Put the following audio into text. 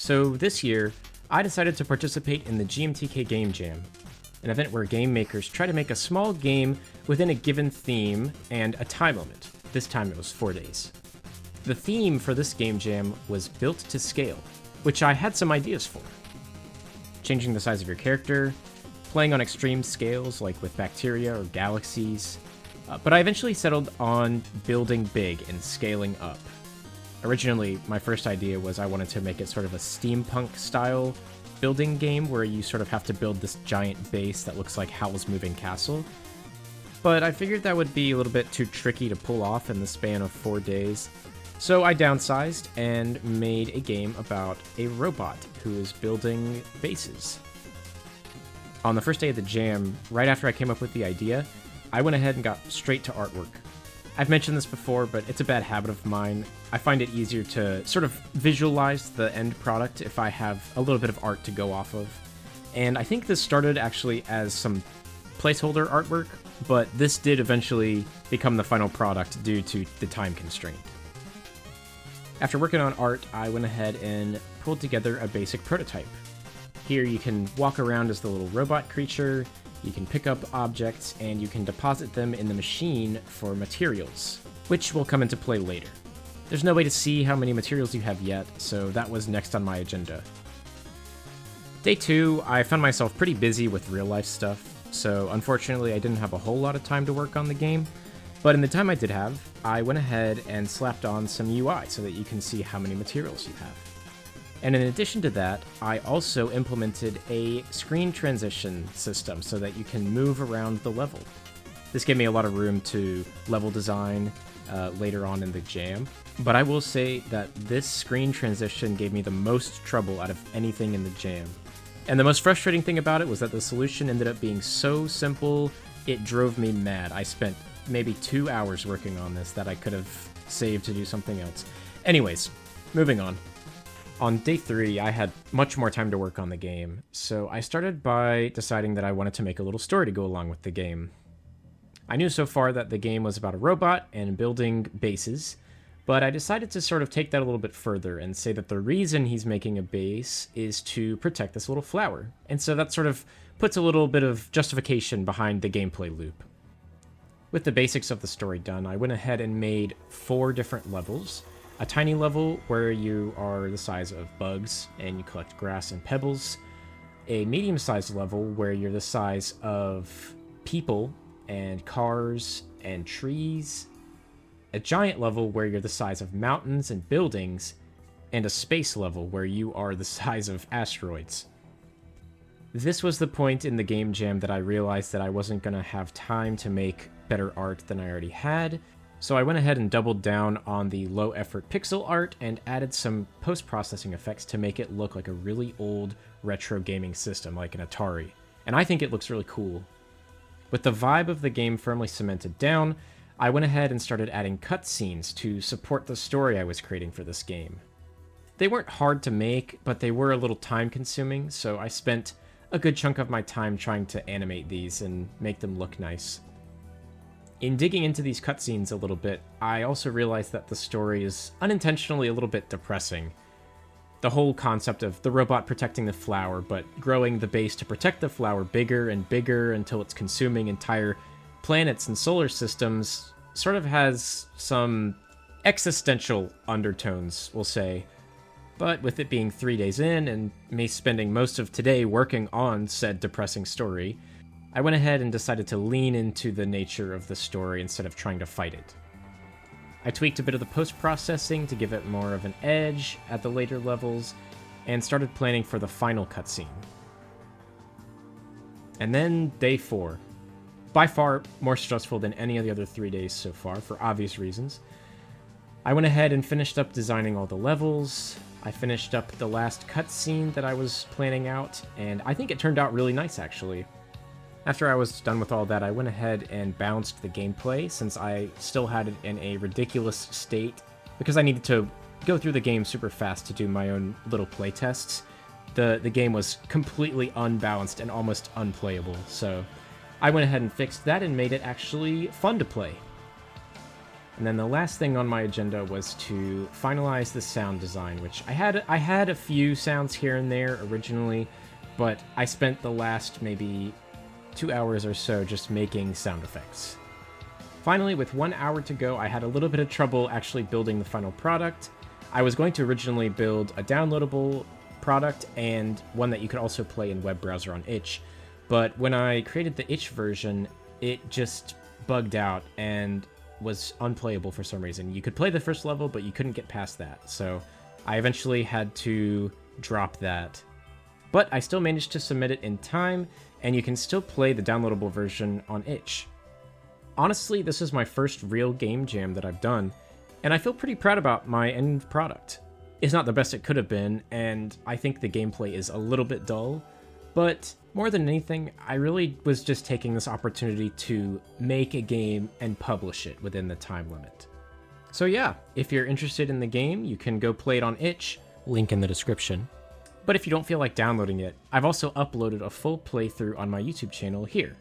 So this year, I decided to participate in the GMTK Gamejam, an event where game makers try to make a small game within a given theme and a time limit. This time it was 4 days. The theme for this Gamejam was built to scale, which I had some ideas for. Changing the size of your character, playing on extreme scales like with bacteria or galaxies, but I eventually settled on building big and scaling up. Originally, my first idea was I wanted to make it sort of a steampunk-style building game where you sort of have to build this giant base that looks like Howl's Moving Castle. But I figured that would be a little bit too tricky to pull off in the span of 4 days, so I downsized and made a game about a robot who is building bases. On the first day of the jam, right after I came up with the idea, I went ahead and got straight to artwork. I've mentioned this before, but it's a bad habit of mine. I find it easier to sort of visualize the end product if I have a little bit of art to go off of. And I think this started actually as some placeholder artwork, but this did eventually become the final product due to the time constraint. After working on art, I went ahead and pulled together a basic prototype. Here you can walk around as the little robot creature, you can pick up objects, and you can deposit them in the machine for materials, which will come into play later. There's no way to see how many materials you have yet, so that was next on my agenda. Day 2, I found myself pretty busy with real-life stuff, so unfortunately I didn't have a whole lot of time to work on the game, but in the time I did have, I went ahead and slapped on some UI so that you can see how many materials you have. And in addition to that, I also implemented a screen transition system so that you can move around the level. This gave me a lot of room to level design later on in the jam, but I will say that this screen transition gave me the most trouble out of anything in the jam. And the most frustrating thing about it was that the solution ended up being so simple, it drove me mad. I spent maybe 2 hours working on this that I could have saved to do something else. Anyways, moving on. On day 3, I had much more time to work on the game, so I started by deciding that I wanted to make a little story to go along with the game. I knew so far that the game was about a robot and building bases, but I decided to sort of take that a little bit further and say that the reason he's making a base is to protect this little flower, and so that sort of puts a little bit of justification behind the gameplay loop. With the basics of the story done, I went ahead and made 4 different levels. A tiny level where you are the size of bugs and you collect grass and pebbles. A medium-sized level where you're the size of people and cars and trees. A giant level where you're the size of mountains and buildings. And a space level where you are the size of asteroids. This was the point in the game jam that I realized that I wasn't going to have time to make better art than I already had. So I went ahead and doubled down on the low-effort pixel art and added some post-processing effects to make it look like a really old retro gaming system, like an Atari. And I think it looks really cool. With the vibe of the game firmly cemented down, I went ahead and started adding cutscenes to support the story I was creating for this game. They weren't hard to make, but they were a little time-consuming, so I spent a good chunk of my time trying to animate these and make them look nice. In digging into these cutscenes a little bit, I also realized that the story is unintentionally a little bit depressing. The whole concept of the robot protecting the flower, but growing the base to protect the flower bigger and bigger until it's consuming entire planets and solar systems sort of has some existential undertones, we'll say. But with it being 3 days in, and me spending most of today working on said depressing story, I went ahead and decided to lean into the nature of the story instead of trying to fight it. I tweaked a bit of the post-processing to give it more of an edge at the later levels, and started planning for the final cutscene. And then day 4. By far more stressful than any of the other 3 days so far, for obvious reasons. I went ahead and finished up designing all the levels. I finished up the last cutscene that I was planning out, and I think it turned out really nice, actually. After I was done with all that, I went ahead and bounced the gameplay, since I still had it in a ridiculous state, because I needed to go through the game super fast to do my own little playtests. The game was completely unbalanced and almost unplayable, so I went ahead and fixed that and made it actually fun to play. And then the last thing on my agenda was to finalize the sound design, which I had a few sounds here and there originally, but I spent the last maybe 2 hours or so just making sound effects. Finally, with 1 hour to go, I had a little bit of trouble actually building the final product. I was going to originally build a downloadable product and one that you could also play in web browser on itch, but when I created the itch version, it just bugged out and was unplayable for some reason. You could play the first level, but you couldn't get past that, so I eventually had to drop that. But I still managed to submit it in time, and you can still play the downloadable version on itch. Honestly, this is my first real game jam that I've done, and I feel pretty proud about my end product. It's not the best it could have been, and I think the gameplay is a little bit dull, but more than anything, I really was just taking this opportunity to make a game and publish it within the time limit. So yeah, if you're interested in the game, you can go play it on itch, link in the description. But if you don't feel like downloading it, I've also uploaded a full playthrough on my YouTube channel here.